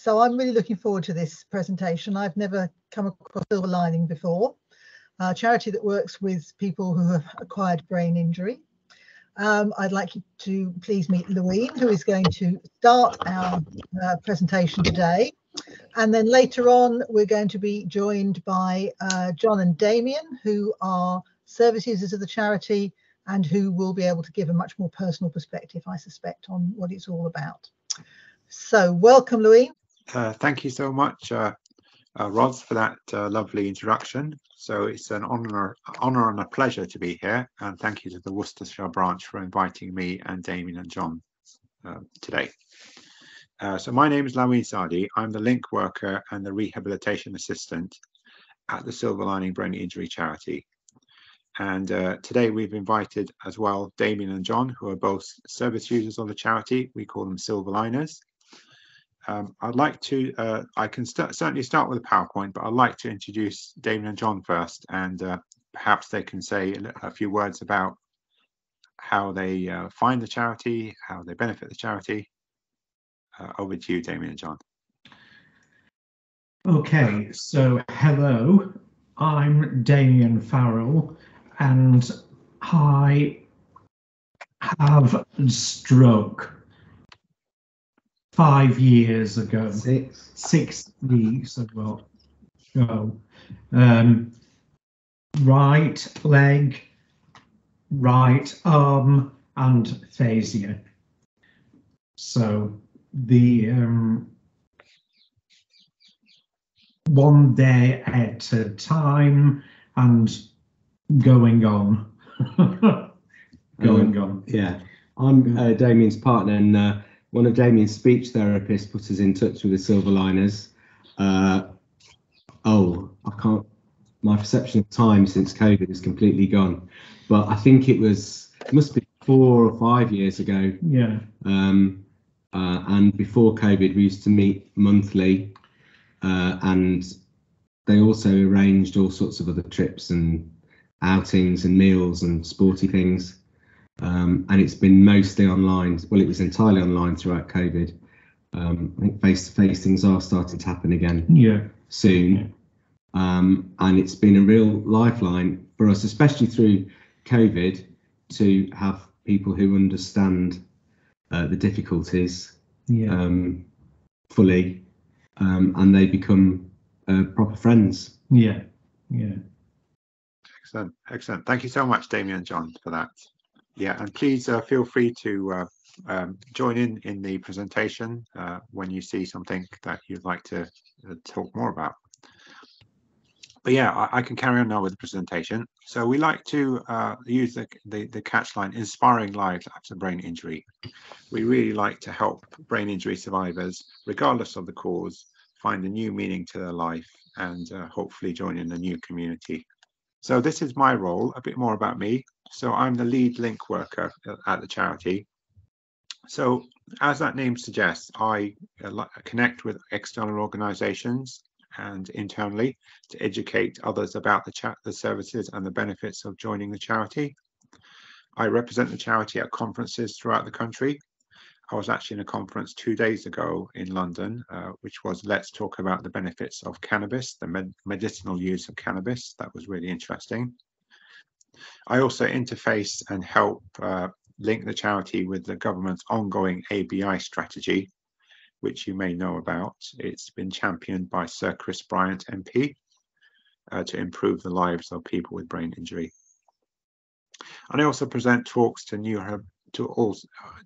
So I'm really looking forward to this presentation. I've never come across Silverlining before, a charity that works with people who have acquired brain injury. I'd like you to please meet Laween, who is going to start our presentation today. And then later on, we're going to be joined by John and Damien, who are service users of the charity and who will be able to give a much more personal perspective, I suspect, on what it's all about. So welcome, Laween. Thank you so much, Roz, for that lovely introduction. So it's an honour and a pleasure to be here, and thank you to the Worcestershire branch for inviting me and Damien and John today. So my name is Laween Saadi. I'm the link worker and the rehabilitation assistant at the Silverlining Brain Injury Charity. And today we've invited as well Damien and John, who are both service users of the charity. We call them Silverliners. I'd like to, I can certainly start with a PowerPoint, but I'd like to introduce Damien and John first, and perhaps they can say a few words about how they find the charity, how they benefit the charity. Over to you, Damien and John. Okay, so hello, I'm Damien Farrell, and I have a stroke 5 years ago. 6 weeks ago. Right leg, right arm, and aphasia. So the one day at a time and going on. on. Yeah, I'm Damien's partner, and one of Damien's speech therapists put us in touch with the Silverliners. My perception of time since COVID is completely gone, but I think it must be 4 or 5 years ago. Yeah. And before COVID, we used to meet monthly, and they also arranged all sorts of other trips and outings and meals and sporty things. And it's been mostly online. Well, it was entirely online throughout COVID. I think face-to-face things are starting to happen again soon. And it's been a real lifeline for us, especially through COVID, to have people who understand the difficulties fully, and they become proper friends. Yeah. Excellent. Thank you so much, Damien and John, for that. Yeah, and please feel free to join in the presentation when you see something that you'd like to talk more about. But yeah, I can carry on now with the presentation. So we like to use the catchline, inspiring lives after brain injury. We really like to help brain injury survivors, regardless of the cause, find a new meaning to their life and hopefully join in a new community. So this is my role, a bit more about me. So I'm the lead link worker at the charity. So as that name suggests, I connect with external organizations and internally to educate others about the services and the benefits of joining the charity. I represent the charity at conferences throughout the country. I was actually in a conference 2 days ago in London, which was Let's Talk About the Benefits of Cannabis, the medicinal use of cannabis. That was really interesting. I also interface and help link the charity with the government's ongoing ABI strategy, which you may know about. It's been championed by Sir Chris Bryant MP to improve the lives of people with brain injury. And I also present talks to all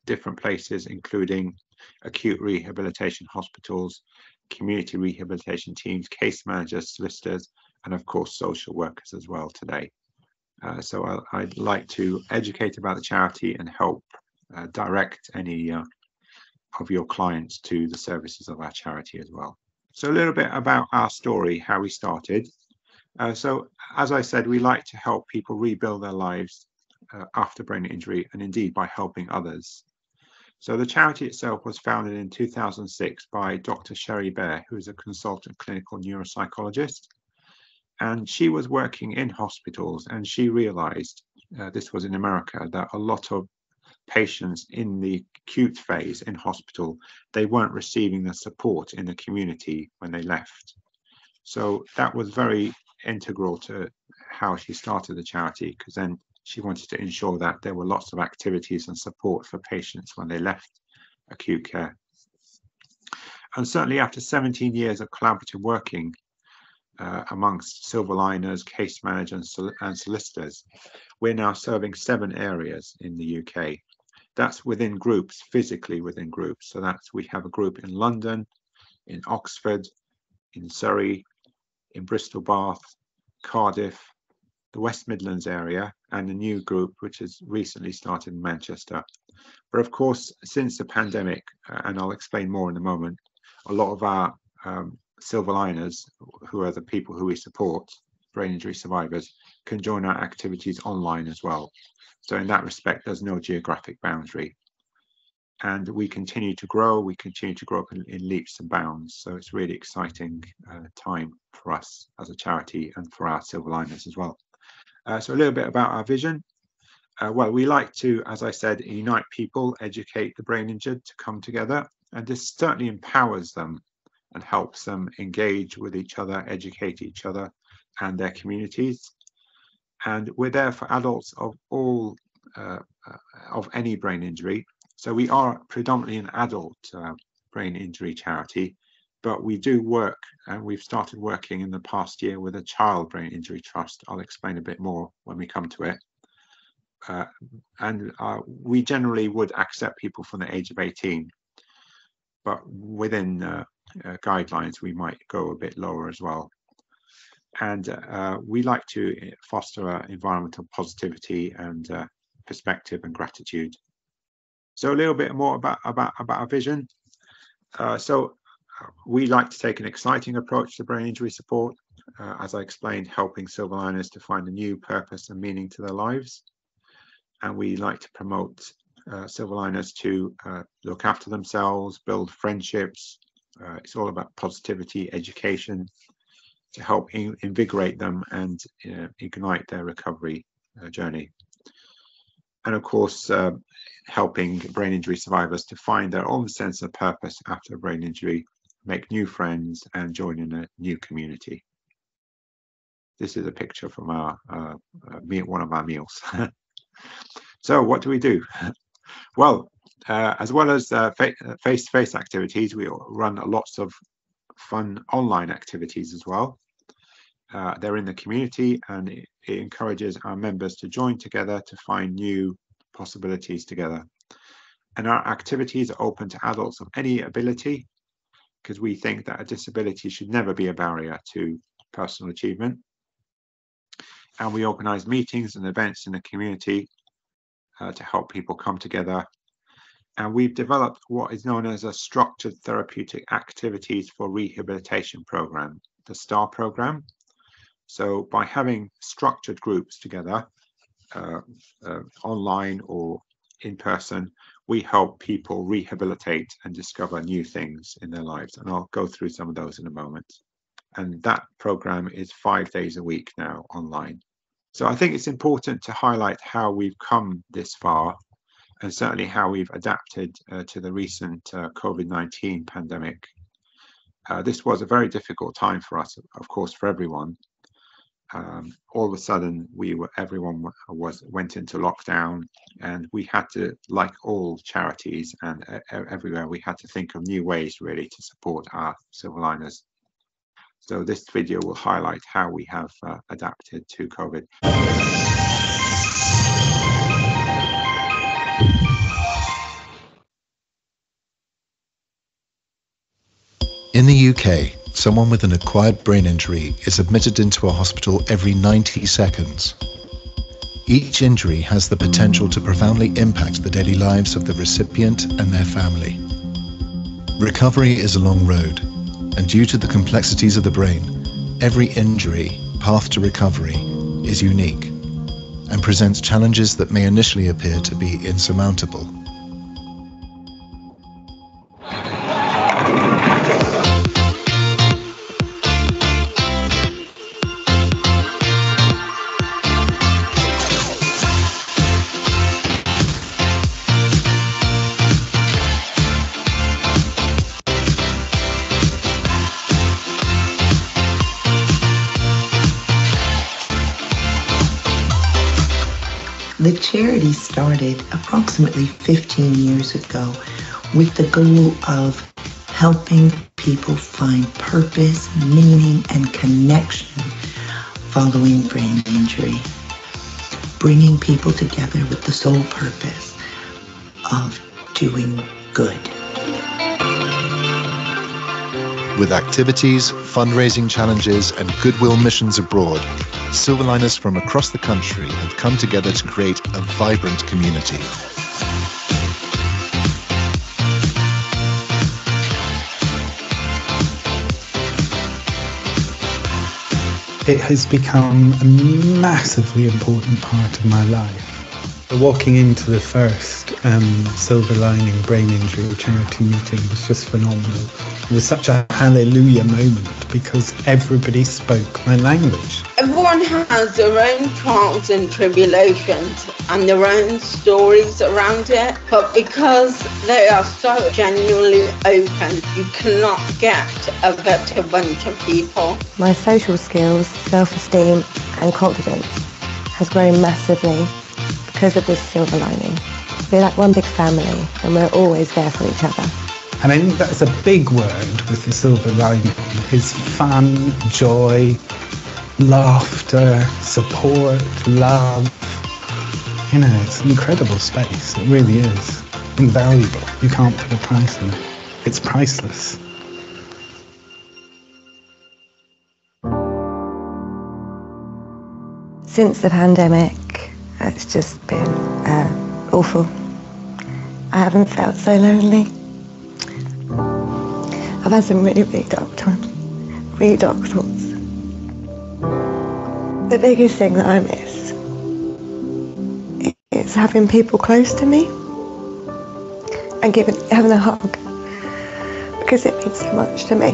different places, including acute rehabilitation hospitals, community rehabilitation teams, case managers, solicitors, and of course social workers as well today. So I'd like to educate about the charity and help direct any of your clients to the services of our charity as well. So a little bit about our story, how we started. So as I said, we like to help people rebuild their lives after brain injury, and indeed by helping others. So the charity itself was founded in 2006 by Dr. Sherry Bear, who is a consultant clinical neuropsychologist. And she was working in hospitals, and she realized, this was in America, that a lot of patients in the acute phase in hospital, they weren't receiving the support in the community when they left. So that was very integral to how she started the charity, because then she wanted to ensure that there were lots of activities and support for patients when they left acute care. And certainly after 17 years of collaborative working amongst Silverliners, case managers and solicitors, we're now serving 7 areas in the UK. That's within groups, physically within groups. So we have a group in London, in Oxford, in Surrey, in Bristol, Bath, Cardiff, the West Midlands area, and a new group which has recently started in Manchester. But of course, since the pandemic, and I'll explain more in a moment, a lot of our Silverliners, who are the people who we support, brain injury survivors, can join our activities online as well. So in that respect, there's no geographic boundary. And we continue to grow. We continue to grow up in leaps and bounds. So it's really exciting time for us as a charity and for our Silverliners as well. So a little bit about our vision. Well, we like to, as I said, unite people, educate the brain injured to come together. And this certainly empowers them and helps them engage with each other, educate each other and their communities. And we're there for adults of all, of any brain injury. So we are predominantly an adult brain injury charity, but we do work, and we've started working in the past year with a child brain injury trust. I'll explain a bit more when we come to it. We generally would accept people from the age of 18, but within guidelines, we might go a bit lower as well. And we like to foster environmental positivity and perspective and gratitude. So a little bit more about our vision. So we like to take an exciting approach to brain injury support, as I explained, helping Silverliners to find a new purpose and meaning to their lives. And we like to promote Silverliners to look after themselves, build friendships. It's all about positivity, education, to help invigorate them and ignite their recovery journey. And of course, helping brain injury survivors to find their own sense of purpose after a brain injury, make new friends and join in a new community. This is a picture from our one of our meals. So what do we do? Well, as well as face-to-face activities, we run lots of fun online activities as well. They're in the community, and it encourages our members to join together to find new possibilities together. And our activities are open to adults of any ability, because we think that a disability should never be a barrier to personal achievement. And we organize meetings and events in the community to help people come together. And we've developed what is known as a structured therapeutic activities for rehabilitation program, the STAR program. So by having structured groups together, online or in person, we help people rehabilitate and discover new things in their lives. And I'll go through some of those in a moment. And that program is 5 days a week now online. So I think it's important to highlight how we've come this far, and certainly how we've adapted to the recent COVID-19 pandemic. This was a very difficult time for us, of course, for everyone. All of a sudden, everyone went into lockdown, and we had to, like all charities and everywhere, we had to think of new ways really to support our Silverliners. So this video will highlight how we have adapted to COVID. In the UK, someone with an acquired brain injury is admitted into a hospital every 90 seconds. Each injury has the potential to profoundly impact the daily lives of the recipient and their family. Recovery is a long road, and due to the complexities of the brain, every injury path to recovery is unique and presents challenges that may initially appear to be insurmountable. The charity started approximately 15 years ago with the goal of helping people find purpose, meaning, and connection following brain injury. Bringing people together with the sole purpose of doing good. With activities, fundraising challenges, and goodwill missions abroad, Silverliners from across the country have come together to create a vibrant community. It has become a massively important part of my life. Walking into the first Silverlining Brain Injury Charity meeting was just phenomenal. It was such a hallelujah moment because everybody spoke my language. Everyone has their own trials and tribulations and their own stories around it, but because they are so genuinely open, you cannot get a better bunch of people. My social skills, self-esteem and confidence has grown massively because of this silver lining. We're like one big family and we're always there for each other. And I think that's a big word with the silver lining, is fun, joy, laughter, support, love. You know, it's an incredible space. It really is. Invaluable. You can't put a price on it. It's priceless. Since the pandemic, it's just been awful. I haven't felt so lonely. I've had some really, really dark times, really dark thoughts. The biggest thing that I miss is having people close to me and having a hug, because it means so much to me.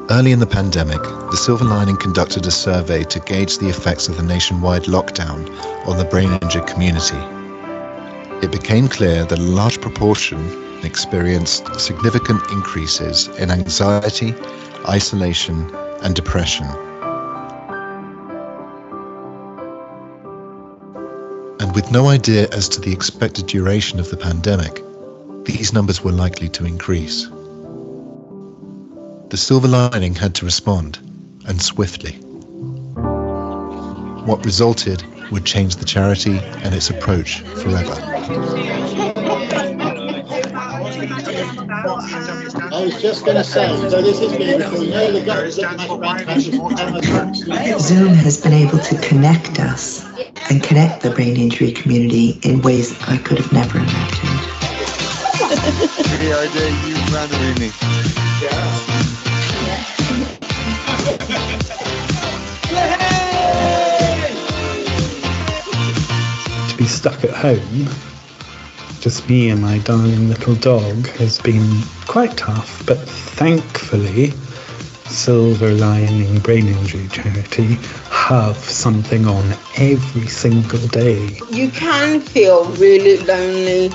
Early in the pandemic, the Silver Lining conducted a survey to gauge the effects of the nationwide lockdown on the brain injured community. It became clear that a large proportion experienced significant increases in anxiety, isolation, and depression. And with no idea as to the expected duration of the pandemic, these numbers were likely to increase. The Silver Lining had to respond, and swiftly. What resulted would change the charity and its approach forever. I was just going to say, so this is beautiful. You know, Zoom has been able to connect us and connect the brain injury community in ways I could have never imagined. The idea you ran with me. To be stuck at home, just me and my darling little dog, has been quite tough, but thankfully Silver Lining Brain Injury Charity have something on every single day. You can feel really lonely,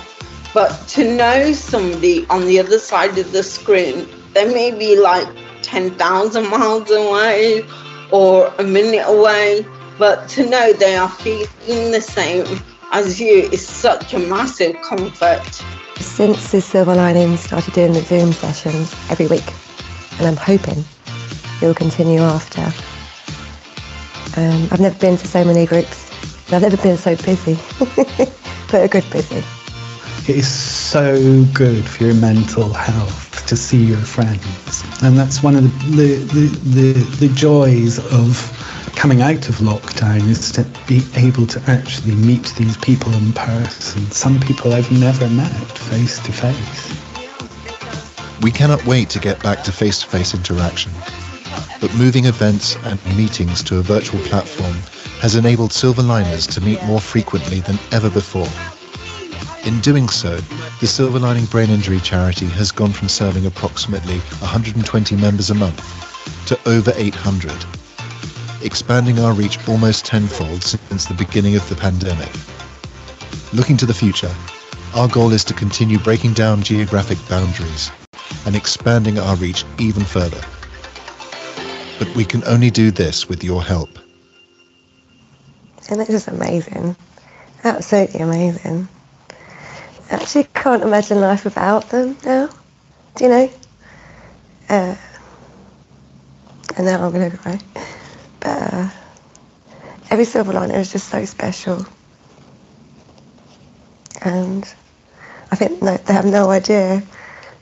but to know somebody on the other side of the screen, they may be like 10,000 miles away or a minute away, but to know they are feeling the same as you is such a massive comfort. Since the Silver Lining started doing the Zoom sessions every week, and I'm hoping it'll continue after. I've never been to so many groups, and I've never been so busy, but a good busy. It is so good for your mental health to see your friends, and that's one of the joys of coming out of lockdown, is to be able to actually meet these people in person. Some people I've never met face to face. We cannot wait to get back to face-to-face interaction, but moving events and meetings to a virtual platform has enabled Silver Liners to meet more frequently than ever before. In doing so, the Silver Lining Brain Injury Charity has gone from serving approximately 120 members a month to over 800, expanding our reach almost tenfold since the beginning of the pandemic. Looking to the future, our goal is to continue breaking down geographic boundaries and expanding our reach even further. But we can only do this with your help. and they're just amazing, absolutely amazing. I actually can't imagine life without them now, do you know? And now I'm going to cry. But every Silverliner is just so special. And I think they have no idea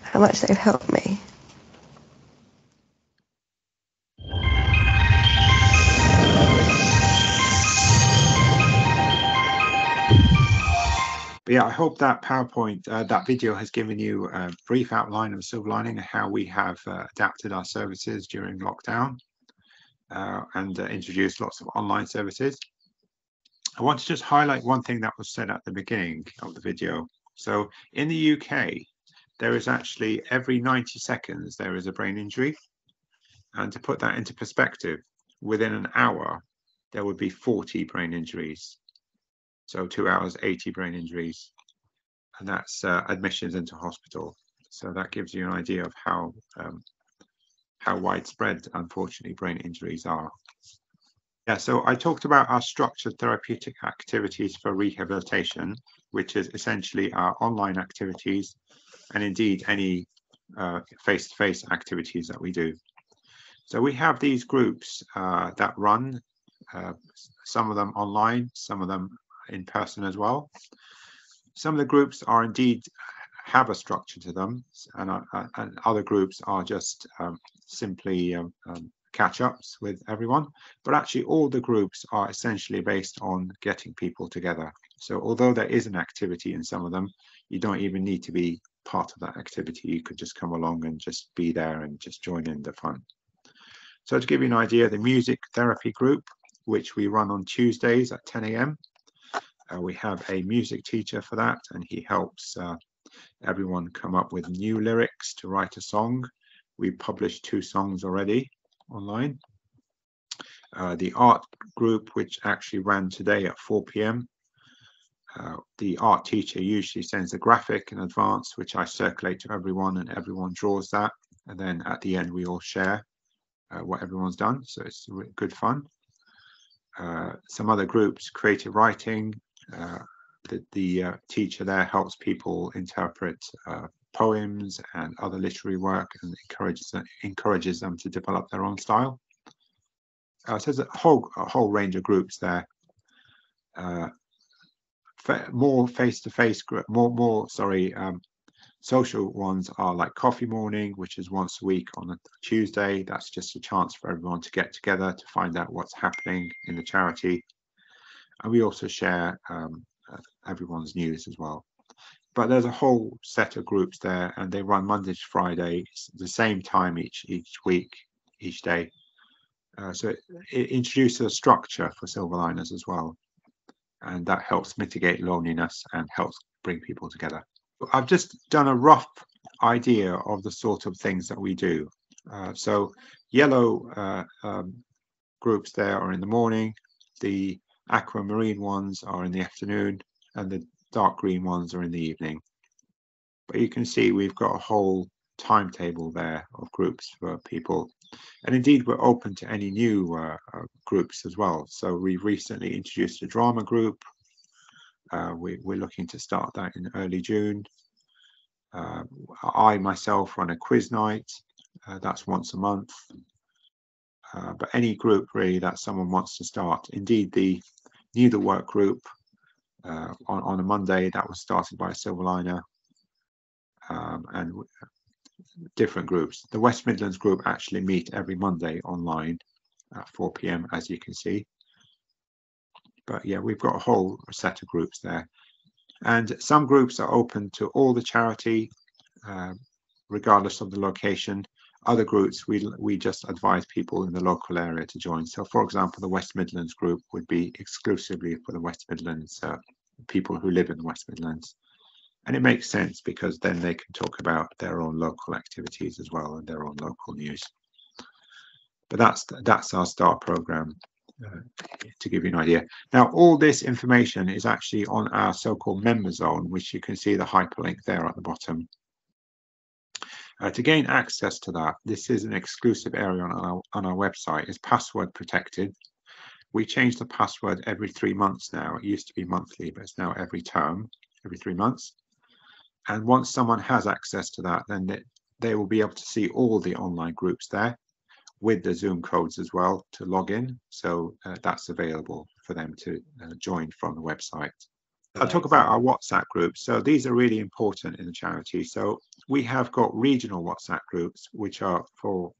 how much they've helped me. But yeah, I hope that PowerPoint, that video has given you a brief outline of Silverlining and how we have adapted our services during lockdown and introduced lots of online services. I want to just highlight one thing that was said at the beginning of the video. So in the UK, there is actually every 90 seconds, there is a brain injury. And to put that into perspective, within an hour, there would be 40 brain injuries. So 2 hours, 80 brain injuries, and that's admissions into hospital. So that gives you an idea of how widespread, unfortunately, brain injuries are. Yeah, so I talked about our structured therapeutic activities for rehabilitation, which is essentially our online activities, and indeed any face-to-face activities that we do. So we have these groups that run, some of them online, some of them in person as well. Some of the groups are indeed have a structure to them, and other groups are just simply catch-ups with everyone. But actually all the groups are essentially based on getting people together. So although there is an activity in some of them, you don't even need to be part of that activity. You could just come along and just be there and just join in the fun. So to give you an idea, the music therapy group, which we run on Tuesdays at 10 a.m. We have a music teacher for that, and he helps everyone come up with new lyrics to write a song. We published 2 songs already online. The art group, which actually ran today at 4 p.m. The art teacher usually sends a graphic in advance, which I circulate to everyone, and everyone draws that. And then at the end, we all share what everyone's done. So it's good fun. Some other groups, creative writing. The teacher there helps people interpret poems and other literary work, and encourages them to develop their own style. So there's a whole range of groups there. More face-to-face group, social ones are like coffee morning, which is once a week on a Tuesday. That's just a chance for everyone to get together to find out what's happening in the charity. And we also share everyone's news as well. But there's a whole set of groups there, and they run Monday to Friday, the same time each week, each day. So it introduces a structure for Silverliners as well, and that helps mitigate loneliness and helps bring people together. I've just done a rough idea of the sort of things that we do. So yellow groups there are in the morning, the aquamarine ones are in the afternoon, and the dark green ones are in the evening. But you can see we've got a whole timetable there of groups for people, and indeed we're open to any new groups as well. So we've recently introduced a drama group. We're looking to start that in early June. I myself run a quiz night, that's once a month. But any group really that someone wants to start. Indeed, the New the Work group on a Monday, that was started by a Silverliner, and different groups. The West Midlands group actually meet every Monday online at 4 p.m, as you can see. But yeah, we've got a whole set of groups there. And some groups are open to all the charity, regardless of the location. Other groups, we just advise people in the local area to join. So for example, the West Midlands group would be exclusively for the West Midlands, people who live in the West Midlands. And it makes sense because then they can talk about their own local activities as well and their own local news. But that's our STAR program, to give you an idea. Now, all this information is actually on our so-called member zone, which you can see the hyperlink there at the bottom. To gain access to that, this is an exclusive area on our website. It's password protected. We changed the password every 3 months now. It used to be monthly, but it's now every term, every 3 months. And once someone has access to that, then they will be able to see all the online groups there with the Zoom codes as well to log in. So that's available for them to join from the website. I'll talk about our WhatsApp groups. So these are really important in the charity. So we have got regional WhatsApp groups, which are for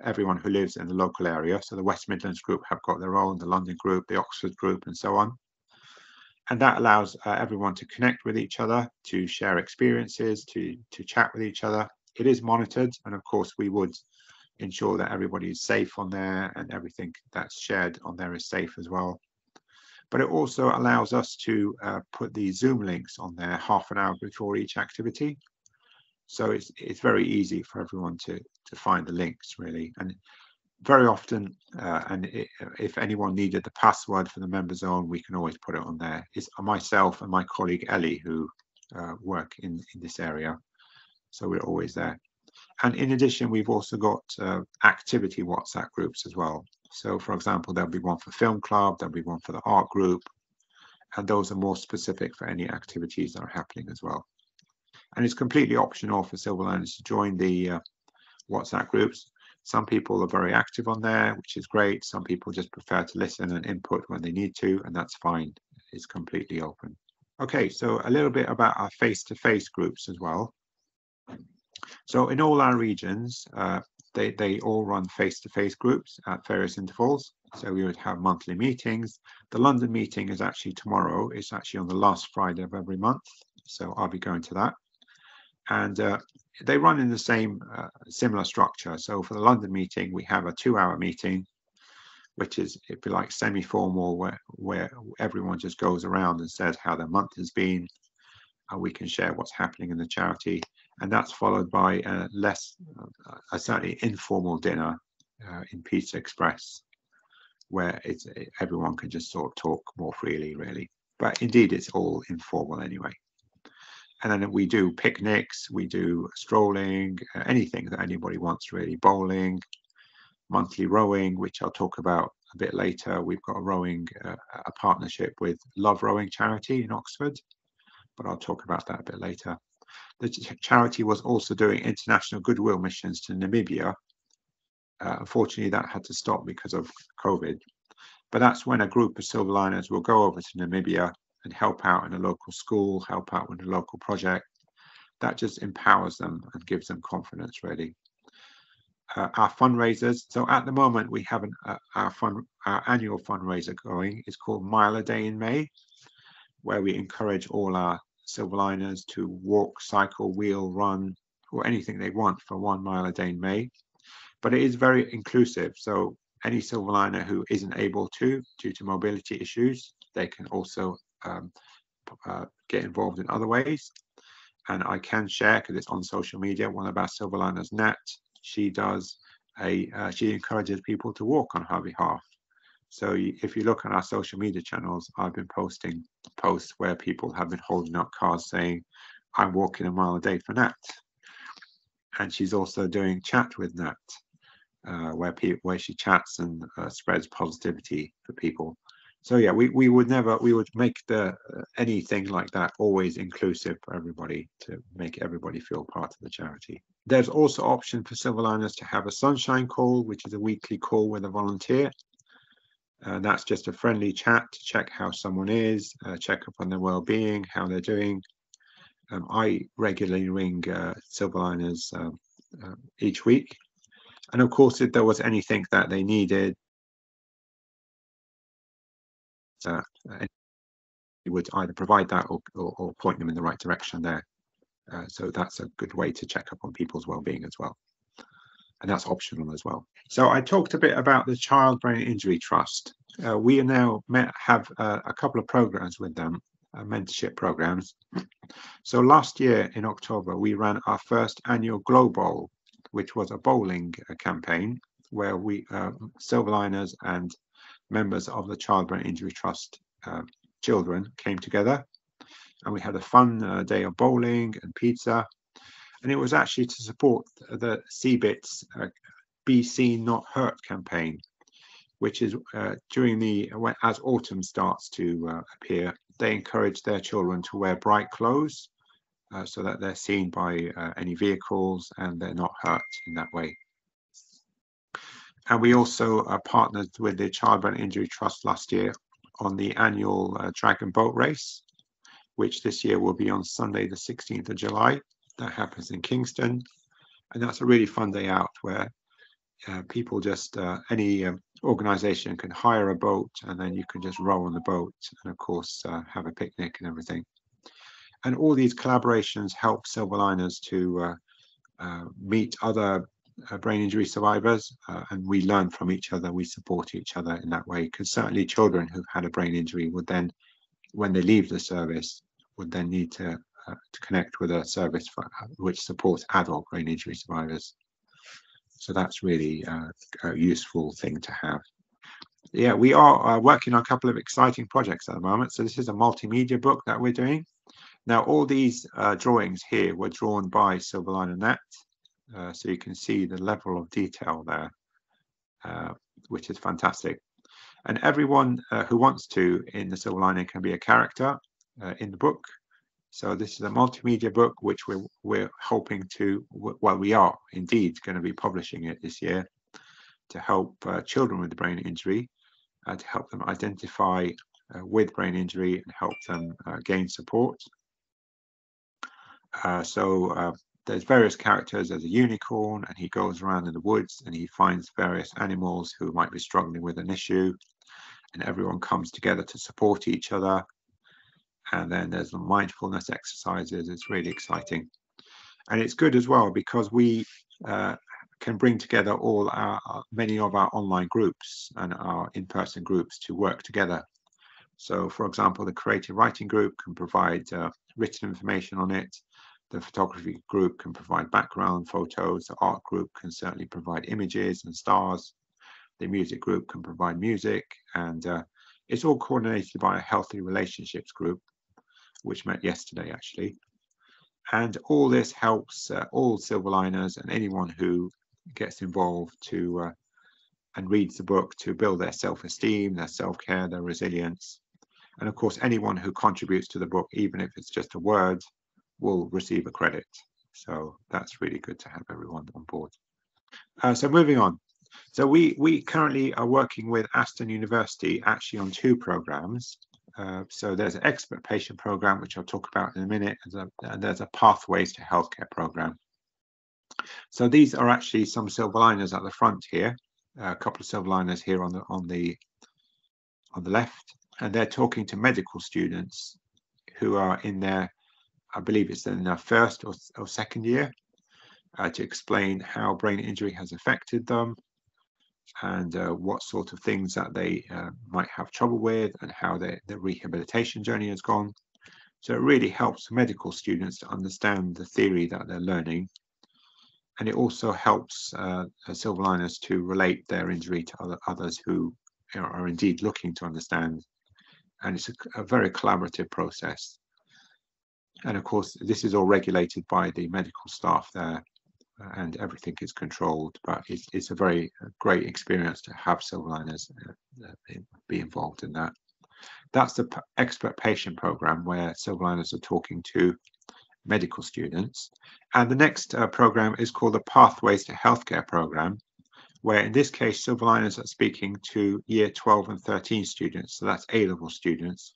everyone who lives in the local area. So the West Midlands group have got their own, the London group, the Oxford group, and so on. And that allows everyone to connect with each other, to share experiences, to chat with each other. It is monitored, and of course we would ensure that everybody is safe on there and everything that's shared on there is safe as well. But it also allows us to put the Zoom links on there half an hour before each activity. So it's very easy for everyone to find the links, really. And very often, if anyone needed the password for the member zone, we can always put it on there. It's myself and my colleague Ellie who work in this area. So we're always there. And in addition, we've also got activity WhatsApp groups as well. So, for example, there'll be one for film club, there'll be one for the art group, and those are more specific for any activities that are happening as well. And it's completely optional for Silverliners to join the WhatsApp groups. Some people are very active on there, which is great. Some people just prefer to listen and input when they need to, and that's fine. It's completely open. Okay, so a little bit about our face-to-face groups as well. So in all our regions, they all run face-to-face groups at various intervals. So we would have monthly meetings. The London meeting is actually tomorrow. It's actually on the last Friday of every month. So I'll be going to that. And they run in the same similar structure. So for the London meeting, we have a 2-hour meeting, which is, if you like, semi-formal, where everyone just goes around and says how their month has been. And we can share what's happening in the charity. And that's followed by a certainly informal dinner in Pizza Express, where everyone can just sort of talk more freely, really. But indeed, it's all informal anyway. And then we do picnics, we do strolling, anything that anybody wants, really. Bowling, monthly rowing, which I'll talk about a bit later. We've got a partnership with Laween Charity in Oxford, but I'll talk about that a bit later. The charity was also doing international goodwill missions to Namibia. Unfortunately, that had to stop because of COVID. But that's when a group of Silverliners will go over to Namibia and help out in a local school, help out with a local project. That just empowers them and gives them confidence, really. Our fundraisers. So at the moment, we have our annual fundraiser going. It's called Mile a Day in May, where we encourage all our Silverliners to walk, cycle, wheel, run, or anything they want for 1 mile a day in May. But it is very inclusive. So any Silverliner who isn't able to, due to mobility issues, they can also get involved in other ways. And I can share, because it's on social media, one of our Silverliners, Nat, she encourages people to walk on her behalf. So if you look at our social media channels, I've been posting posts where people have been holding up cards saying, I'm walking a mile a day for Nat. And she's also doing chat with Nat, where she chats and spreads positivity for people. So yeah, we would make anything like that always inclusive for everybody, to make everybody feel part of the charity. There's also option for Silverliners to have a sunshine call, which is a weekly call with a volunteer. That's just a friendly chat to check how someone is, check up on their well-being, how they're doing. I regularly ring Silverliners each week. And of course, if there was anything that they needed, we would either provide that or point them in the right direction there. So that's a good way to check up on people's well-being as well. And that's optional as well. So I talked a bit about the Child Brain Injury Trust. We now have a couple of programs with them, mentorship programs. So last year in October, we ran our first annual Glow Bowl, which was a bowling campaign where we Silverliners and members of the Child Brain Injury Trust children came together, and we had a fun day of bowling and pizza. And it was actually to support the CBIT's Be Seen Not Hurt campaign, which is as autumn starts to appear, they encourage their children to wear bright clothes so that they're seen by any vehicles and they're not hurt in that way. And we also partnered with the Child Brain Injury Trust last year on the annual Dragon Boat Race, which this year will be on Sunday, the 16th of July. That happens in Kingston. And that's a really fun day out where people just, any organization can hire a boat and then you can just row on the boat and of course have a picnic and everything. And all these collaborations help Silverliners to meet other brain injury survivors, and we learn from each other, we support each other in that way, because certainly children who've had a brain injury would then, when they leave the service, would then need to connect with a service which supports adult brain injury survivors. So that's really a useful thing to have. Yeah, we are working on a couple of exciting projects at the moment. So this is a multimedia book that we're doing. Now, all these drawings here were drawn by Silverliner Nat. So you can see the level of detail there, which is fantastic. And everyone who wants to in the Silverlining can be a character in the book. So this is a multimedia book, which we're hoping to, well, we are indeed going to be publishing it this year to help children with brain injury, to help them identify with brain injury and help them gain support. There's various characters. There's a unicorn, and he goes around in the woods and he finds various animals who might be struggling with an issue, and everyone comes together to support each other. And then there's the mindfulness exercises. It's really exciting, and it's good as well because we can bring together many of our online groups and our in-person groups to work together. So, for example, the creative writing group can provide written information on it. The photography group can provide background photos. The art group can certainly provide images and stars. The music group can provide music, and it's all coordinated by a healthy relationships group, which met yesterday actually. And all this helps all Silverliners and anyone who gets involved to and reads the book to build their self-esteem, their self-care, their resilience. And of course, anyone who contributes to the book, even if it's just a word, will receive a credit. So that's really good to have everyone on board. So moving on. So we currently are working with Aston University actually on two programs. So there's an expert patient program, which I'll talk about in a minute, and there's a pathways to healthcare program. So these are actually some Silverliners at the front here, a couple of Silverliners here on the left, and they're talking to medical students who are in their, I believe it's in their first or second year, to explain how brain injury has affected them and what sort of things that they might have trouble with and how their rehabilitation journey has gone. So it really helps medical students to understand the theory that they're learning. And it also helps Silverliners to relate their injury to others who are indeed looking to understand. And it's a very collaborative process. And of course, this is all regulated by the medical staff there, and everything is controlled. But it's a very great experience to have Silverliners be involved in that. That's the expert patient program where Silverliners are talking to medical students. And the next program is called the Pathways to Healthcare program, where in this case, Silverliners are speaking to year 12 and 13 students. So that's A-level students,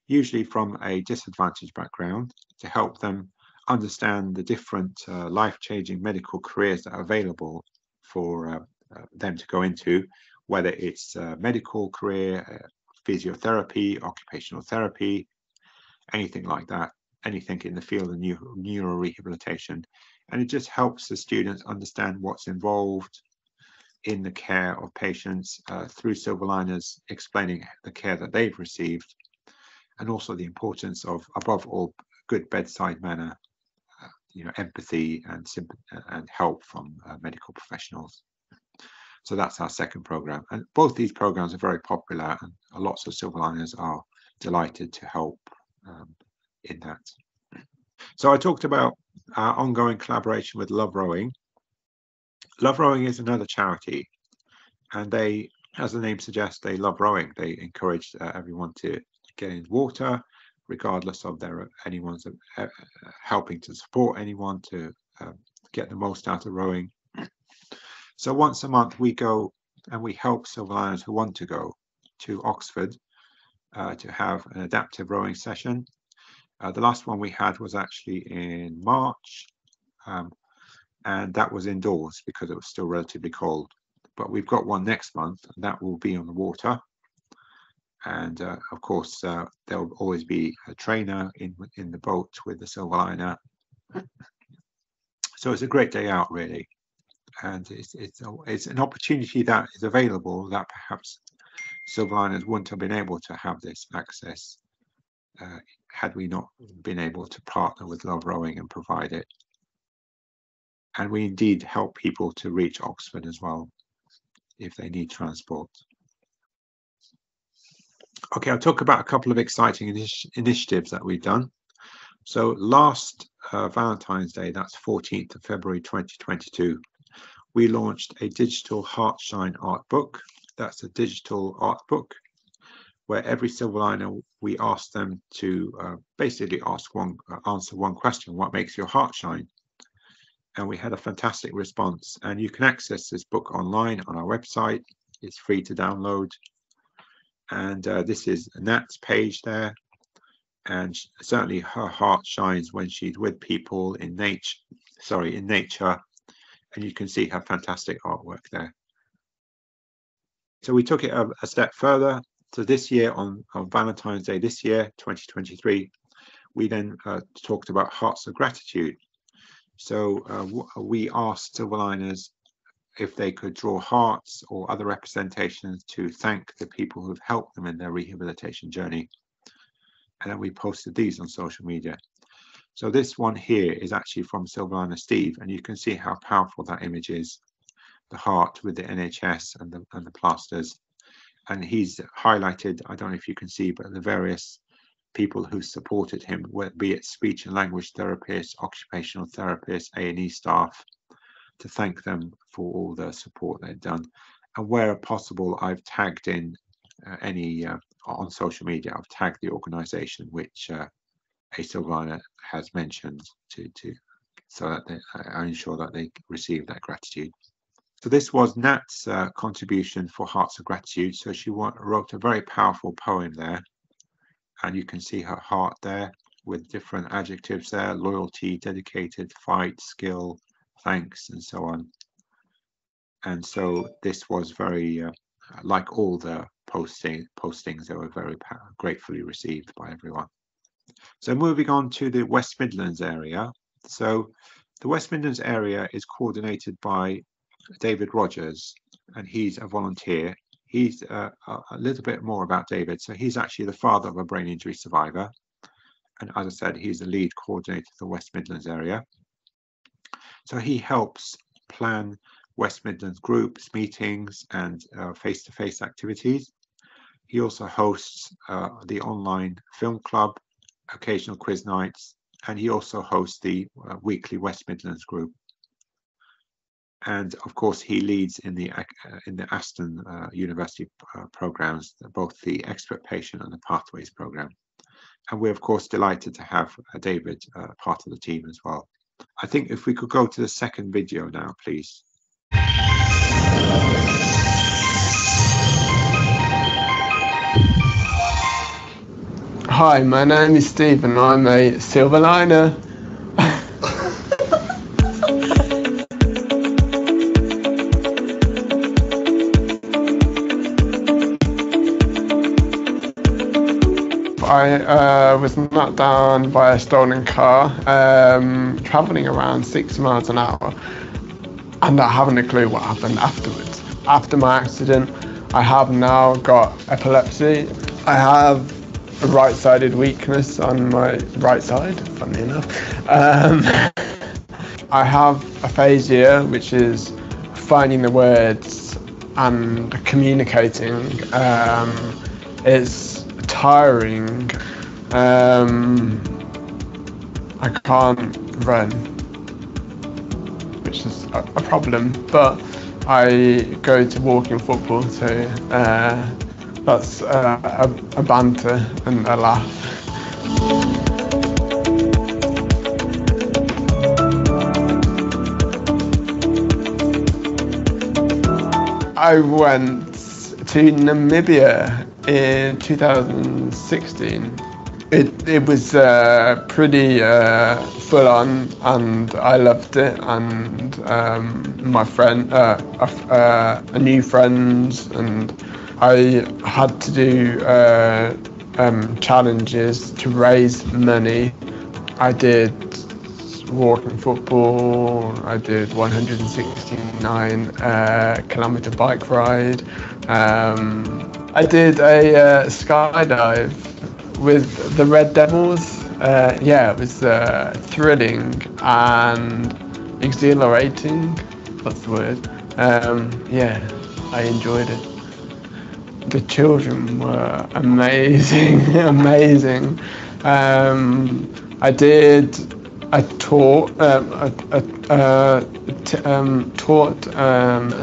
usually from a disadvantaged background, to help them understand the different life-changing medical careers that are available for them to go into, whether it's a medical career, physiotherapy, occupational therapy, anything like that, anything in the field of neurorehabilitation. And it just helps the students understand what's involved in the care of patients through Silverliners explaining the care that they've received, and also the importance of, above all, good bedside manner, empathy and help from medical professionals. So that's our second program. And both these programs are very popular, and lots of Silverliners are delighted to help in that. So I talked about our ongoing collaboration with Love Rowing. Love Rowing is another charity, and they as the name suggests, they love rowing. They encourage everyone to get in water, regardless of anyone's helping to support anyone to get the most out of rowing. So once a month we go and we help Silverliners who want to go to Oxford to have an adaptive rowing session. The last one we had was actually in March, and that was indoors because it was still relatively cold. But we've got one next month, and that will be on the water. And of course, there'll always be a trainer in the boat with the Silverliner. So it's a great day out, really. And it's an opportunity that is available that perhaps Silverliners wouldn't have been able to have this access had we not been able to partner with Love Rowing and provide it. And we indeed help people to reach Oxford as well if they need transport. Okay, I'll talk about a couple of exciting initiatives that we've done. So last Valentine's Day, that's 14th of February 2022, we launched a digital Heartshine art book. That's a digital art book where every Silverliner, we ask them to basically answer one question: what makes your heart shine? And we had a fantastic response. And you can access this book online on our website. It's free to download. And this is Nat's page there. And certainly her heart shines when she's with people in nature. And you can see her fantastic artwork there. So we took it a step further. So this year, on Valentine's Day this year, 2023, we then talked about hearts of gratitude. So we asked Silverliners if they could draw hearts or other representations to thank the people who've helped them in their rehabilitation journey. And then we posted these on social media. So this one here is actually from Silverliner Steve, and you can see how powerful that image is. The heart with the NHS and the plasters. And he's highlighted, I don't know if you can see, but the various people who supported him, be it speech and language therapists, occupational therapists, A&E staff, to thank them for all the support they've done. And where possible, I've tagged in on social media, I've tagged the organisation which a Silverliner has mentioned so that I ensure that they receive that gratitude. So this was Nat's contribution for Hearts of Gratitude. So she wrote a very powerful poem there. And you can see her heart there with different adjectives there: loyalty, dedicated, fight, skill, thanks, and so on. And so this was very, like all the postings, they were very gratefully received by everyone. So moving on to the West Midlands area. So the West Midlands area is coordinated by David Rogers, and he's a volunteer. He's a little bit more about David. So he's actually the father of a brain injury survivor. And as I said, he's the lead coordinator of the West Midlands area. So he helps plan West Midlands groups, meetings, and face-to-face activities. He also hosts the online film club, occasional quiz nights, and he also hosts the weekly West Midlands group. And of course, he leads in the Aston University programs, both the Expert Patient and the Pathways program. And we're of course delighted to have David part of the team as well. I think if we could go to the second video now, please. Hi, my name is Steve and I'm a Silverliner. I was knocked down by a stolen car, travelling around 6 miles an hour, and I haven't a clue what happened afterwards. After my accident, I have now got epilepsy. I have a right-sided weakness on my right side, funnily enough. I have aphasia, which is finding the words and communicating. It's tiring. I can't run, which is a problem, but I go to walking football, so that's a banter and a laugh. I went to Namibia in 2016. It was pretty full on, and I loved it. And my friend, a new friends, and I had to do challenges to raise money. I did walking football. I did 169 kilometer bike ride. I did a skydive with the Red Devils. Yeah, it was thrilling and exhilarating. That's the word. Yeah, I enjoyed it. The children were amazing, amazing. I taught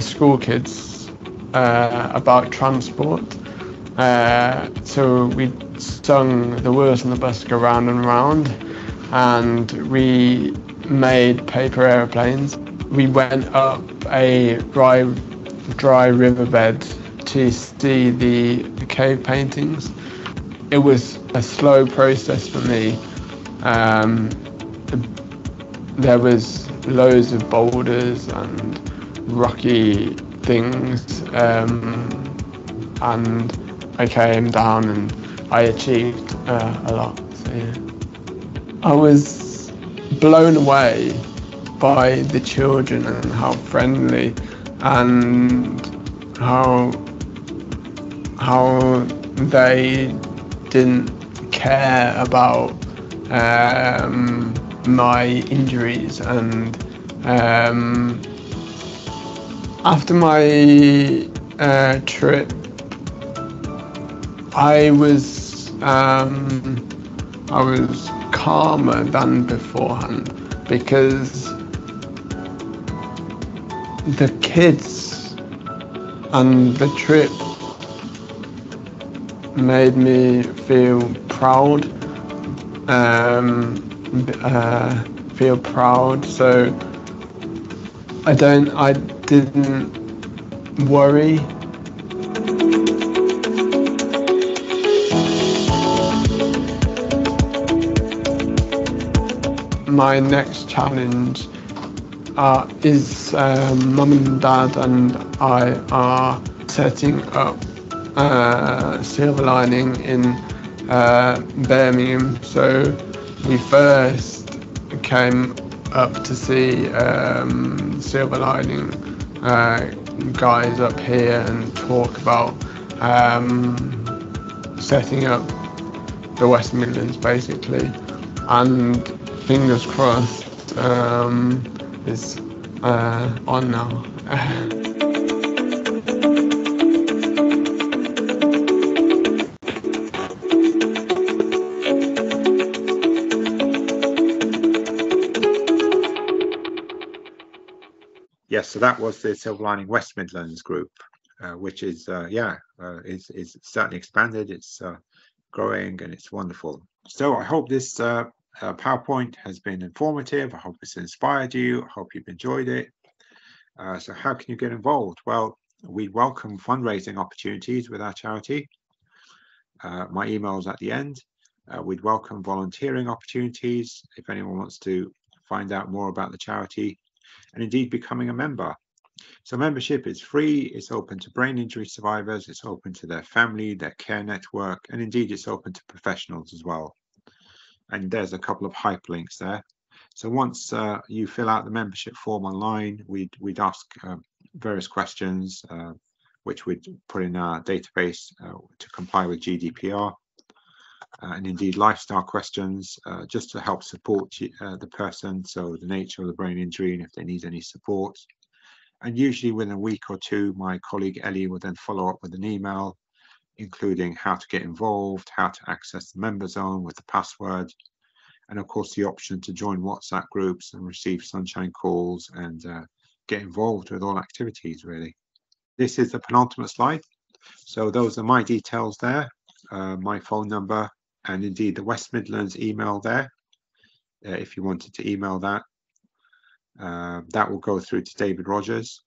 school kids about transport. So we sung The Wheels on the Bus Go Round and Round, and we made paper aeroplanes. We went up a dry riverbed to see the cave paintings. It was a slow process for me. There was loads of boulders and rocky things, and I came down and I achieved a lot. So, yeah. I was blown away by the children and how friendly and how they didn't care about my injuries. And after my trip, I was calmer than beforehand, because the kids and the trip made me feel proud. So I didn't worry. My next challenge is Mum and Dad and I are setting up Silverlining in Birmingham. So we first came up to see Silverlining guys up here and talk about setting up the West Midlands basically, and fingers crossed it's on now. Yes, so that was the Silverlining West Midlands group, which is is certainly expanded. It's growing and it's wonderful. So I hope this PowerPoint has been informative. I hope it's inspired you. I hope you've enjoyed it. So how can you get involved? Well, we welcome fundraising opportunities with our charity. My email is at the end. We'd welcome volunteering opportunities if anyone wants to find out more about the charity, and indeed becoming a member. So membership is free. It's open to brain injury survivors. It's open to their family, their care network, and indeed it's open to professionals as well. And there's a couple of hyperlinks there. So once you fill out the membership form online, we'd ask various questions, which we'd put in our database to comply with GDPR, and indeed lifestyle questions, just to help support the person, so the nature of the brain injury and if they need any support. And usually within a week or two, my colleague Ellie will then follow up with an email, including how to get involved, how to access the member zone with the password, and of course the option to join WhatsApp groups and receive sunshine calls and get involved with all activities, really. This is the penultimate slide. So those are my details there, my phone number, and indeed the West Midlands email there. If you wanted to email that, that will go through to David Rogers.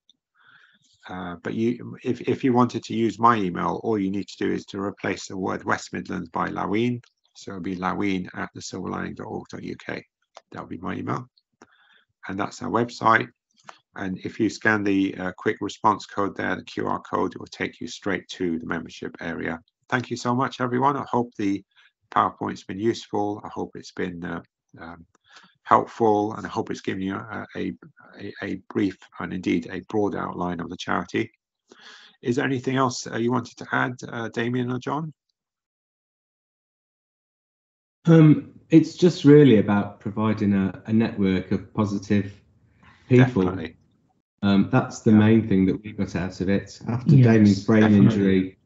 But if you wanted to use my email, all you need to do is to replace the word West Midlands by Laween. So it'll be laween@thesilverlining.org.uk. That'll be my email. And that's our website. And if you scan the quick response code there, the QR code, it will take you straight to the membership area. Thank you so much, everyone. I hope the PowerPoint's been useful. I hope it's been helpful, and I hope it's given you a brief and indeed a broad outline of the charity. Is there anything else you wanted to add, Damien or John? It's just really about providing a network of positive people. Definitely. That's the main thing that we got out of it. After Damien's brain injury,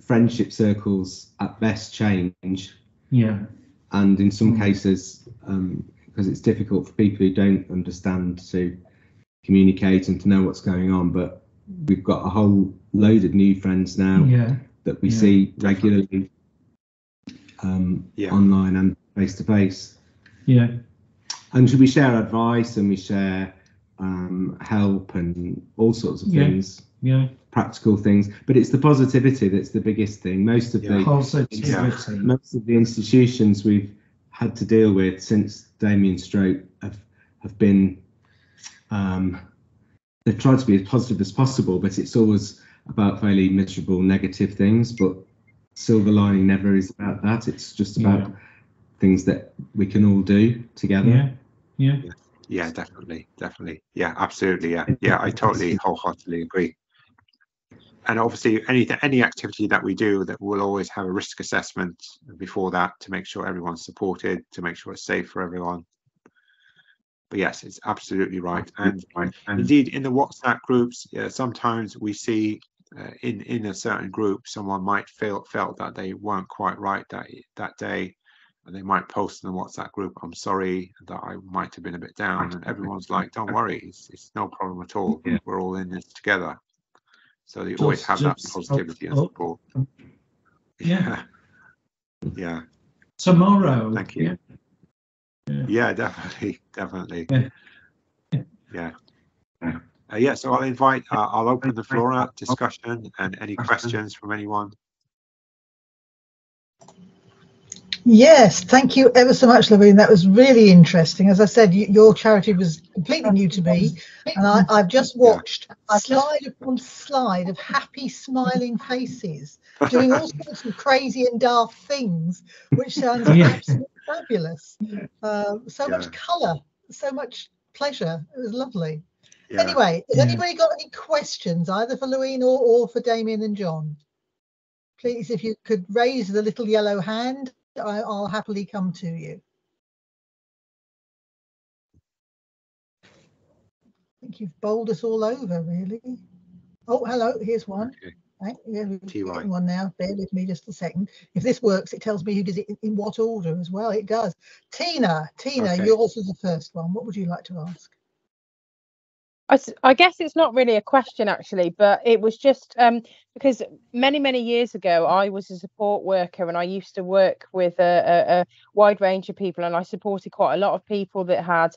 friendship circles at best change. Yeah. And in some cases, because it's difficult for people who don't understand to communicate and to know what's going on, but we've got a whole load of new friends now that we see regularly online and face to face. Yeah. And we share advice and we share help and all sorts of things. Yeah. Practical things, but it's the positivity that's the biggest thing. Most of the institutions we've had to deal with since Damien's stroke have been they've tried to be as positive as possible, but it's always about fairly miserable, negative things. But Silverlining never is about that. It's just about things that we can all do together. Yeah, definitely. Yeah, absolutely. Yeah, I totally wholeheartedly agree. And obviously, any activity that we do, that will always have a risk assessment before that to make sure everyone's supported, to make sure it's safe for everyone. But yes, it's absolutely right. And indeed, in the WhatsApp groups, sometimes we see in a certain group, someone might felt that they weren't quite right that day, and they might post in the WhatsApp group, "I'm sorry that I might have been a bit down," and everyone's like, "Don't worry, it's no problem at all. We're all in this together." So they always have that positivity and support. Yeah. Tomorrow. Thank you. Yeah, definitely. Yeah. So I'll open the floor up, discussion, and any questions from anyone. Yes, thank you ever so much, Laween. That was really interesting. As I said, your charity was completely new to me, and I've just watched slide upon slide of happy, smiling faces doing all sorts of crazy and daft things, which sounds absolutely fabulous. So much colour, so much pleasure. It was lovely. Anyway, has anybody got any questions, either for Laween or for Damien and John? Please, if you could raise the little yellow hand, I'll happily come to you. I think you've bowled us all over, really. Oh, hello, here's one. Right, we're getting one now. Bear with me just a second. If this works, it tells me who does it in what order as well. It does. Tina, yours was the first one. What would you like to ask? I guess it's not really a question, actually, but it was just because many years ago I was a support worker, and I used to work with a wide range of people, and I supported quite a lot of people that had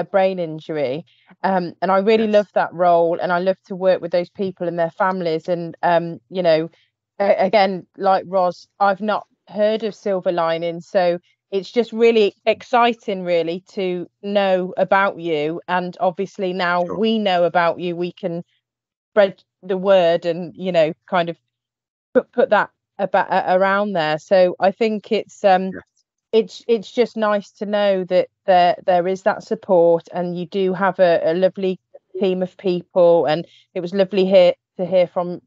brain injury, and I really loved that role, and I loved to work with those people and their families. And you know, again, like Ros, I've not heard of Silverlining, so it's just really exciting, really, to know about you. And obviously now we know about you, we can spread the word and, you know, kind of put that around there. So I think it's just nice to know that there is that support, and you do have a lovely team of people. And it was lovely to hear from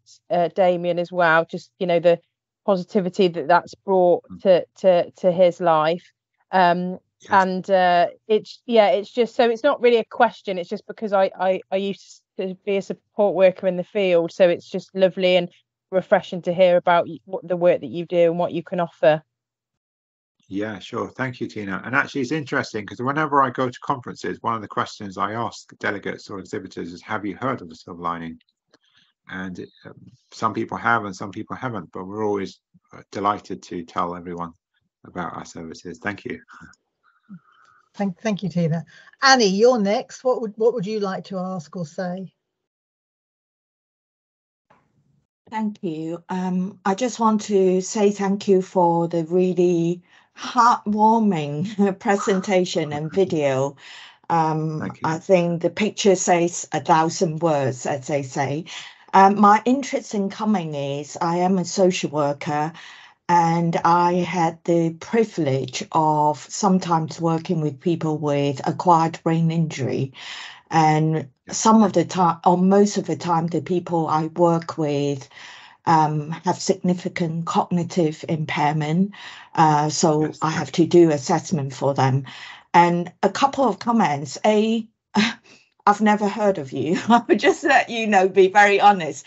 Damien as well, just, you know, the positivity that's brought to his life. And it's just, so it's not really a question, it's just because I used to be a support worker in the field, so it's just lovely and refreshing to hear about the work that you do and what you can offer. Yeah, sure. Thank you, Tina. And actually, it's interesting because whenever I go to conferences, one of the questions I ask delegates or exhibitors is, have you heard of the silver lining? And some people have and some people haven't, but we're always delighted to tell everyone about our services. Thank you. Thank you, Tina. Annie, you're next. What would you like to ask or say? Thank you. I just want to say thank you for the really heartwarming presentation and video. I think the picture says 1,000 words, as they say. My interest in coming is I am a social worker, and I had the privilege of sometimes working with people with acquired brain injury. And some of the time, or most of the time, the people I work with have significant cognitive impairment. So I have to do assessment for them. And a couple of comments. I've never heard of you. I would just let you know, be very honest.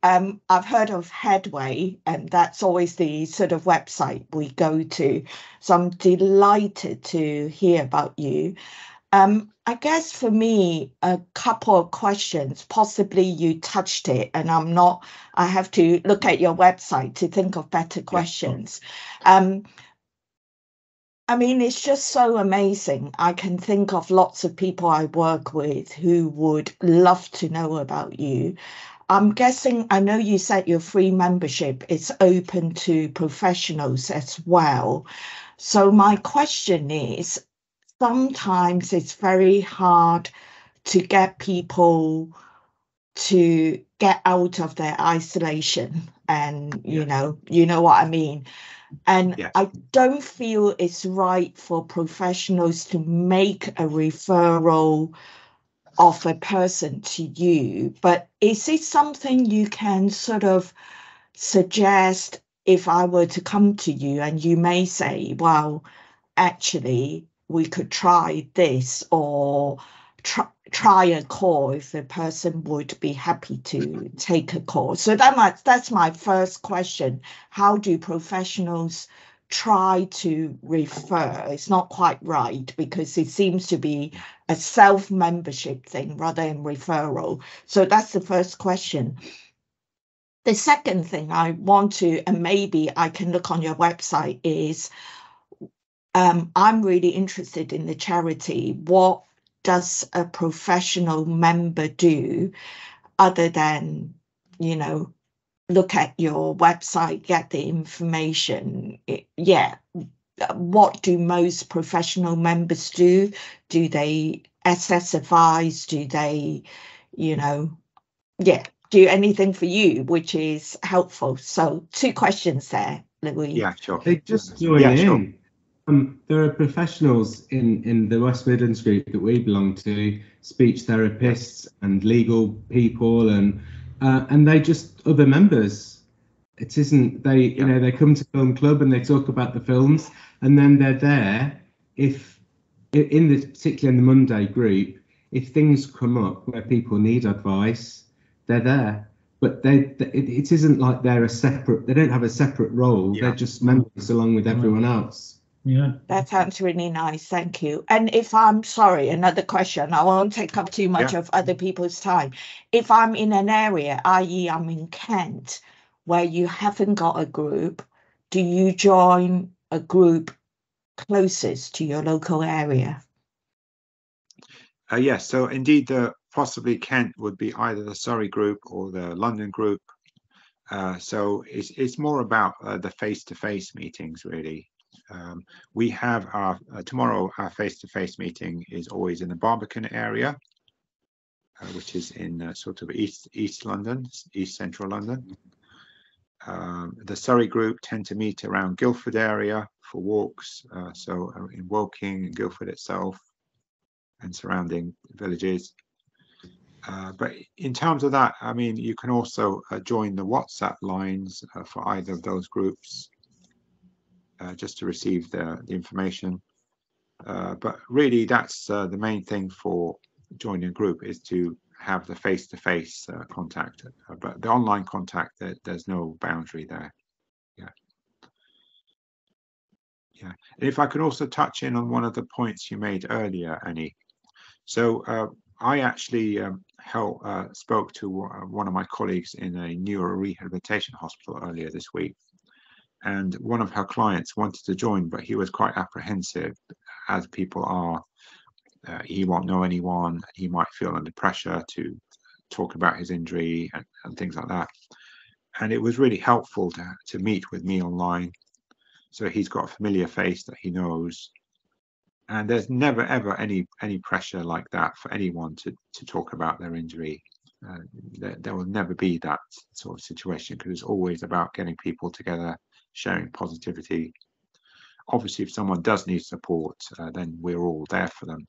I've heard of Headway, and that's always the sort of website we go to. So I'm delighted to hear about you. I guess for me, a couple of questions, possibly you touched it, and I have to look at your website to think of better questions. I mean, it's just so amazing. I can think of lots of people I work with who would love to know about you. I'm guessing, I know you said your free membership is open to professionals as well. So my question is, sometimes it's very hard to get people to get out of their isolation, and you know what I mean. And I don't feel it's right for professionals to make a referral of a person to you. But is it something you can sort of suggest if I were to come to you and you may say, well, actually, we could try this, or try a call if the person would be happy to take a call? So that's my first question. How do professionals try to refer? It's not quite right, because it seems to be a self-membership thing rather than referral. So that's the first question. The second thing I want to, and maybe I can look on your website, is I'm really interested in the charity. What does a professional member do other than, look at your website, get the information? What do most professional members do? Do they assess advice? Do they, do anything for you, which is helpful? So 2 questions there, Laween. Yeah, sure. They just join in. Sure. There are professionals in the West Midlands group that we belong to, speech therapists and legal people, and they just other members. It isn't they they come to film club and they talk about the films, and then they're there if particularly in the Monday group, if things come up where people need advice, they're there. But it isn't like they don't have a separate role. They're just members along with everyone else. Yeah, that sounds really nice. Thank you. And if I'm sorry, another question, I won't take up too much of other people's time. If I'm in an area, i.e. I'm in Kent, where you haven't got a group, do you join a group closest to your local area? Yes, so indeed, possibly Kent would be either the Surrey group or the London group. So it's more about the face-to-face meetings, really. We have tomorrow, our face-to-face meeting is always in the Barbican area, which is in sort of East London, East Central London. The Surrey group tend to meet around Guildford area for walks, so in Woking and Guildford itself and surrounding villages. But in terms of that, I mean, you can also join the WhatsApp lines for either of those groups, just to receive the information. But really, that's the main thing for joining a group, is to have the face-to-face contact. But the online contact, there's no boundary there. Yeah, and if I could also touch in on one of the points you made earlier, Annie. So I actually spoke to one of my colleagues in a neuro rehabilitation hospital earlier this week, and one of her clients wanted to join, but he was quite apprehensive, as people are. He won't know anyone. He might feel under pressure to talk about his injury and things like that. And it was really helpful to meet with me online. So he's got a familiar face that he knows. And there's never, ever any pressure like that for anyone to talk about their injury. There will never be that sort of situation, because it's always about getting people together, sharing positivity. Obviously, if someone does need support, then we're all there for them.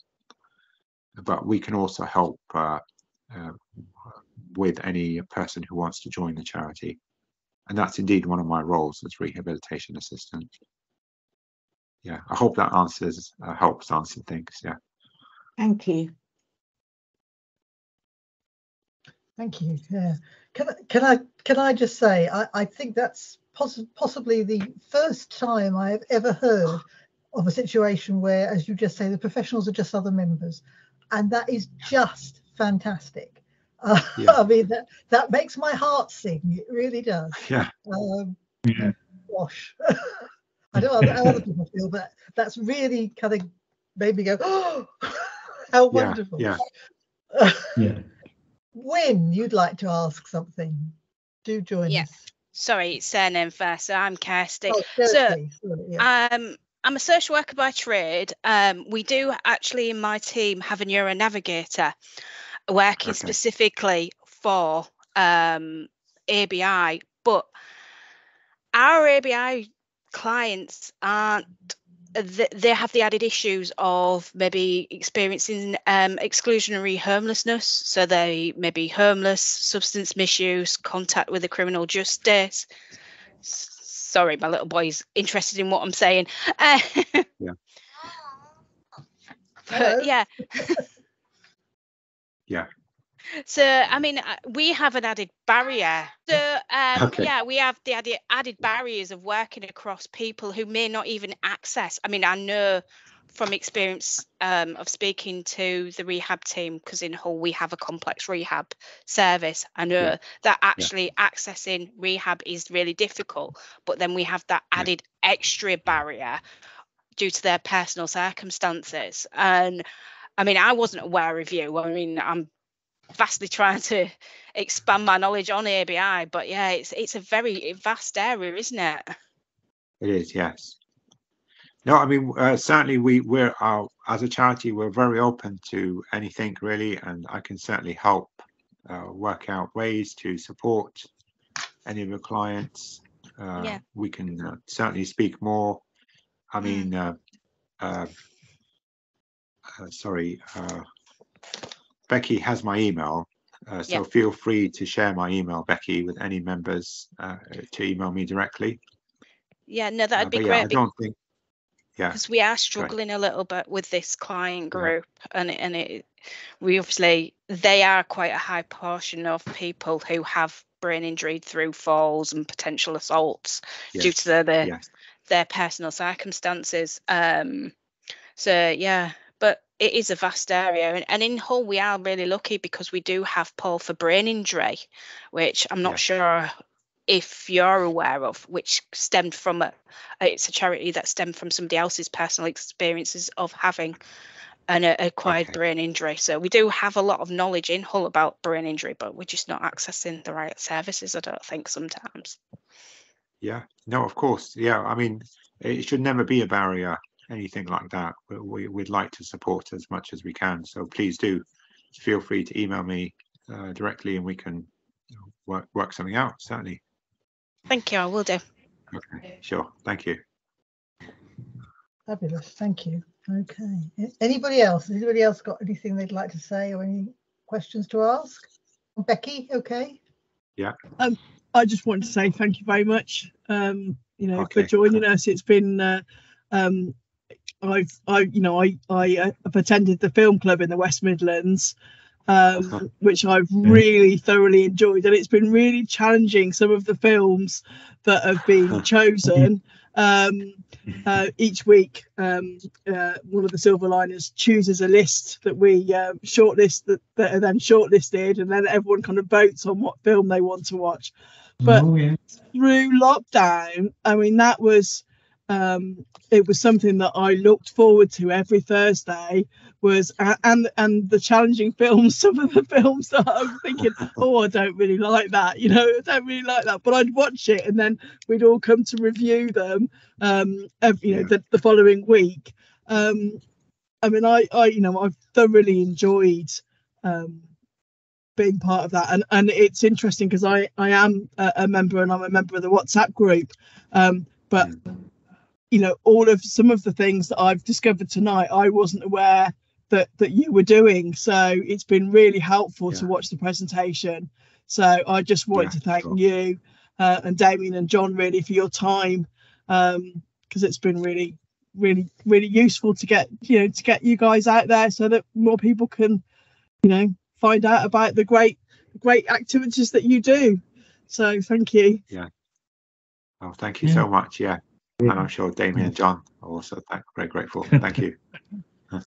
But we can also help with any person who wants to join the charity. And that's indeed one of my roles as rehabilitation assistant. Yeah, I hope that helps answer things. Yeah. Thank you. Thank you. Yeah. Can I just say, I think that's possibly the first time I have ever heard of a situation where, as you just say, the professionals are just other members, and that is just fantastic. Yeah. I mean, that makes my heart sing. It really does. Yeah. Yeah. Gosh. I don't know how other people feel, but that's really kind of made me go, oh, how wonderful. Yeah. Yeah. When you'd like to ask something, do join us. Sorry, surname first. So I'm Kirsty. Oh, Kirsty. Sorry, yeah. I'm a social worker by trade. We do actually in my team have a neuro navigator working specifically for ABI, but our ABI clients aren't. They have the added issues of maybe experiencing exclusionary homelessness. So they may be homeless, substance misuse, contact with the criminal justice. Sorry, my little boy's interested in what I'm saying. Yeah. But, yeah. Yeah. So, I mean, we have an added barrier. So, yeah, we have the added barriers of working across people who may not even access. I mean, I know from experience of speaking to the rehab team, because in Hull we have a complex rehab service. I know that actually accessing rehab is really difficult, but then we have that added extra barrier due to their personal circumstances. And I mean, I wasn't aware of you. I mean, I'm vastly trying to expand my knowledge on ABI, but yeah, it's a very vast area, isn't it? It is, yes. No, I mean, certainly we're as a charity, we're very open to anything really, and I can certainly help work out ways to support any of your clients. We can certainly speak more. I mean, Becky has my email, so feel free to share my email, Becky, with any members to email me directly. Yeah, no, that'd be great. I don't think, because we are struggling a little bit with this client group, and we obviously, they are quite a high portion of people who have brain injury through falls and potential assaults due to their personal circumstances. So yeah, but it is a vast area, and in Hull we are really lucky because we do have Paul for brain injury, which I'm not sure if you're aware of, which stemmed from it's a charity that stemmed from somebody else's personal experiences of having an acquired brain injury. So we do have a lot of knowledge in Hull about brain injury, but we're just not accessing the right services, I don't think, sometimes. Yeah, no, of course. Yeah, I mean, it should never be a barrier, anything like that. We'd like to support as much as we can. So please do feel free to email me directly, and we can work something out, certainly. Thank you, I will do. Okay, sure. Thank you. Fabulous, thank you. Okay, anybody else? Has anybody else got anything they'd like to say or any questions to ask? Becky, okay? Yeah. I just want to say thank you very much, for joining us. It's been I've attended the film club in the West Midlands, which I've really thoroughly enjoyed, and it's been really challenging, some of the films that have been chosen, Each week, one of the Silverliners chooses a list that we shortlist that are then shortlisted, and then everyone kind of votes on what film they want to watch. But through lockdown, I mean, that was it was something that I looked forward to every Thursday. And the challenging films, some of the films that I was thinking, oh, I don't really like that, I don't really like that, but I'd watch it, and then we'd all come to review them, the following week. I mean, I've thoroughly enjoyed being part of that, and it's interesting because I am a member, and I'm a member of the WhatsApp group, but some of the things that I've discovered tonight, I wasn't aware that you were doing, so it's been really helpful to watch the presentation. So I just wanted to thank you and Damien and John really for your time, because it's been really useful to get you guys out there so that more people can find out about the great activities that you do. So thank you. Oh, thank you so much. And I'm sure Damien and John are also very grateful. Thank you.